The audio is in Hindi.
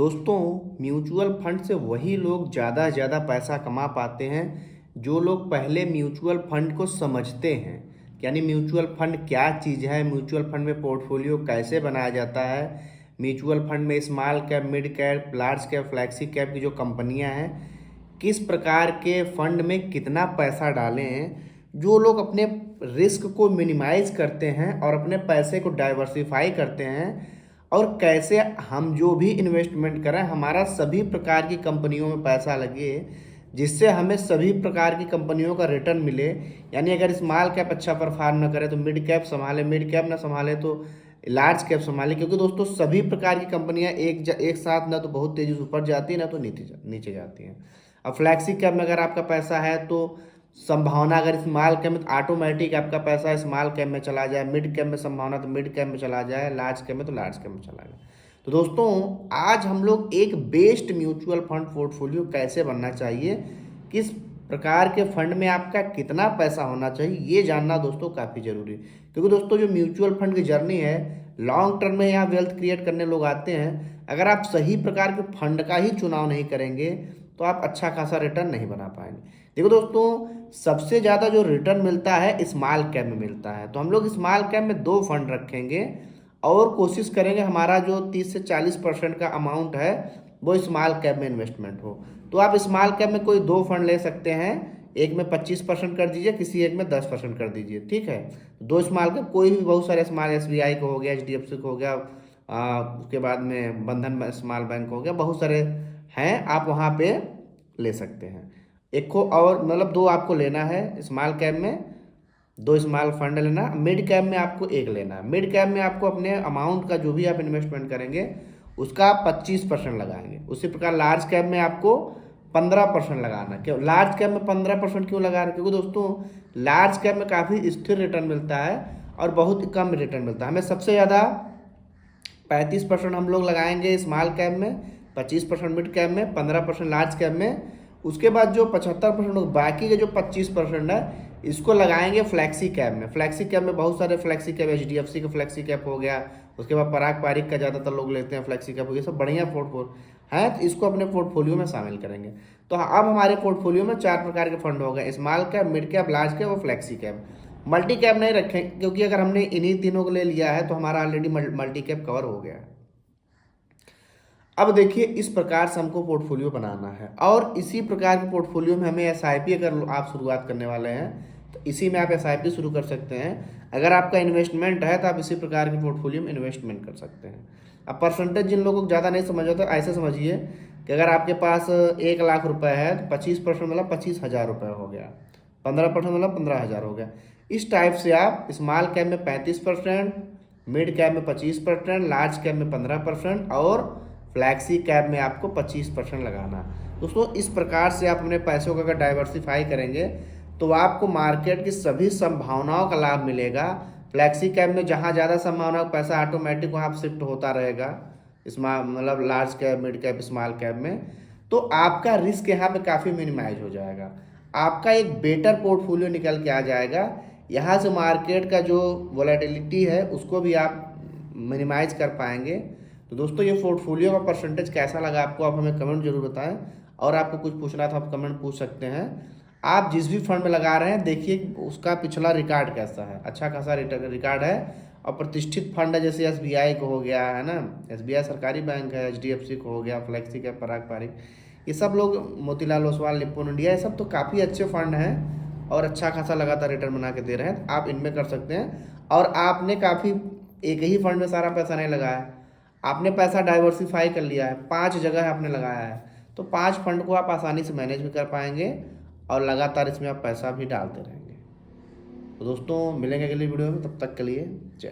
दोस्तों, म्यूचुअल फंड से वही लोग ज़्यादा से ज़्यादा पैसा कमा पाते हैं जो लोग पहले म्यूचुअल फंड को समझते हैं। यानी म्यूचुअल फंड क्या चीज़ है, म्यूचुअल फंड में पोर्टफोलियो कैसे बनाया जाता है, म्यूचुअल फंड में small cap, mid cap, large cap, flexi cap की जो कंपनियां हैं, किस प्रकार के फंड में कितना पैसा डालें हैं। जो लोग अपने रिस्क को मिनिमाइज करते हैं और अपने पैसे को डाइवर्सिफाई करते हैं, और कैसे हम जो भी इन्वेस्टमेंट करें हमारा सभी प्रकार की कंपनियों में पैसा लगे जिससे हमें सभी प्रकार की कंपनियों का रिटर्न मिले। यानी अगर स्मॉल कैप अच्छा परफॉर्म ना करे तो मिड कैप संभाले, मिड कैप ना संभाले तो लार्ज कैप संभाले, क्योंकि दोस्तों सभी प्रकार की कंपनियां एक साथ ना तो बहुत तेजी से ऊपर जाती है ना तो नीचे जाती हैं। अब फ्लैक्सी कैप में अगर आपका पैसा है तो संभावना, अगर स्मॉल कैप में तो ऑटोमेटिक आपका पैसा स्मॉल कैप में चला जाए, मिड कैप में संभावना तो मिड कैप में चला जाए, लार्ज कैप में तो लार्ज कैप में चला जाए। तो दोस्तों, आज हम लोग एक बेस्ड म्यूचुअल फंड पोर्टफोलियो कैसे बनना चाहिए, किस प्रकार के फंड में आपका कितना पैसा होना चाहिए, ये जानना दोस्तों काफ़ी जरूरी है। क्योंकि दोस्तों जो म्यूचुअल फंड की जर्नी है, लॉन्ग टर्म में यहाँ वेल्थ क्रिएट करने लोग आते हैं। अगर आप सही प्रकार के फंड का ही चुनाव नहीं करेंगे तो आप अच्छा खासा रिटर्न नहीं बना पाएंगे। देखो दोस्तों, सबसे ज़्यादा जो रिटर्न मिलता है स्मॉल कैप में मिलता है, तो हम लोग स्मॉल कैप में 2 फंड रखेंगे और कोशिश करेंगे हमारा जो 30 से 40% का अमाउंट है वो स्मॉल कैप में इन्वेस्टमेंट हो। तो आप स्मॉल कैप में कोई 2 फंड ले सकते हैं, एक में 25% कर दीजिए, किसी एक में 10% कर दीजिए, ठीक है। 2 स्मॉल कैप, कोई भी बहुत सारे स्मॉल, SBI को हो गया, HDFC को हो गया, उसके बाद में बंधन स्मॉल बैंक हो गया, बहुत सारे हैं, आप वहाँ पे ले सकते हैं। एक को और मतलब 2 आपको लेना है स्मॉल कैप में, 2 स्मॉल फंड लेना। मिड कैप में आपको एक लेना है। मिड कैप में आपको अपने अमाउंट का जो भी आप इन्वेस्टमेंट करेंगे उसका आप 25% लगाएंगे। उसी प्रकार लार्ज कैप में आपको 15% लगाना। क्यों लार्ज कैप में 15% क्यों लगा रहे हैं? क्योंकि दोस्तों लार्ज कैप में काफ़ी स्थिर रिटर्न मिलता है और बहुत कम रिटर्न मिलता है। हमें सबसे ज़्यादा 35% हम लोग लगाएंगे स्मॉल कैप में, 25% मिड कैप में, 15% लार्ज कैप में। उसके बाद जो 75% बाकी के जो 25% है इसको लगाएंगे फ्लैक्सी कैप में। फ्लैक्सी कैप में बहुत सारे फ्लैक्सी कैप, HDFC का फ्लैक्सी कैप हो गया, उसके बाद पराग पारिक का ज़्यादातर लोग लेते हैं फ्लैक्सी कैप, ये सब बढ़िया पोर्टफोलियो है, तो इसको अपने पोर्टफोलियो में शामिल करेंगे। तो अब हमारे पोर्टफोलियो में 4 प्रकार के फंड हो गए, small cap, mid cap, large cap और फ्लैक्सी कैप। मल्टी कैप नहीं रखें, क्योंकि अगर हमने इन्हीं तीनों को ले लिया है तो हमारा ऑलरेडी मल्टी कैप कवर हो गया है। अब देखिए, इस प्रकार से हमको पोर्टफोलियो बनाना है और इसी प्रकार के पोर्टफोलियो में हमें SIP, अगर आप शुरुआत करने वाले हैं तो इसी में आप SIP शुरू कर सकते हैं। अगर आपका इन्वेस्टमेंट है तो आप इसी प्रकार के पोर्टफोलियो में इन्वेस्टमेंट कर सकते हैं। अब परसेंटेज जिन लोगों को ज़्यादा नहीं समझ आता, ऐसे समझिए कि अगर आपके पास 1 लाख रुपए है तो 25% मतलब 25,000 रुपये हो गया, 15% मतलब 15,000 हो गया। इस टाइप से आप स्मॉल कैप में 35%, मिड कैप में 25%, लार्ज कैप में 15% और फ्लैक्सी कैप में आपको 25% लगाना। दोस्तों, इस प्रकार से आप अपने पैसों को अगर डाइवर्सिफाई करेंगे तो आपको मार्केट की सभी संभावनाओं का लाभ मिलेगा। फ्लैक्सी कैप में जहाँ ज़्यादा संभावना पैसा ऑटोमेटिक वहाँ शिफ्ट होता रहेगा, स्मॉल मतलब large cap, mid cap, small cap में, तो आपका रिस्क यहाँ पे काफ़ी मिनिमाइज हो जाएगा। आपका एक बेटर पोर्टफोलियो निकल के आ जाएगा। यहाँ से मार्केट का जो वोलेटिलिटी है उसको भी आप मिनिमाइज कर पाएंगे। तो दोस्तों, ये पोर्टफोलियो का परसेंटेज कैसा लगा आपको, आप हमें कमेंट जरूर बताएं। और आपको कुछ पूछना था आप कमेंट पूछ सकते हैं। आप जिस भी फंड में लगा रहे हैं देखिए उसका पिछला रिकॉर्ड कैसा है, अच्छा खासा रिकॉर्ड है और प्रतिष्ठित फंड है, जैसे SBI को हो गया है ना, SBI सरकारी बैंक है, HDFC को हो गया, फ्लैक्सी कैप, पराग पारिक, ये सब लोग, मोतीलाल ओसवाल, निप्पॉन इंडिया, ये सब तो काफ़ी अच्छे फंड हैं और अच्छा खासा लगातार रिटर्न बना के दे रहे हैं। आप इनमें कर सकते हैं। और आपने काफ़ी एक ही फंड में सारा पैसा नहीं लगाया, आपने पैसा डाइवर्सिफाई कर लिया है, 5 जगह आपने लगाया है, तो 5 फंड को आप आसानी से मैनेज भी कर पाएंगे और लगातार इसमें आप पैसा भी डालते रहेंगे। तो दोस्तों, मिलेंगे अगली वीडियो में, तब तक के लिए जय।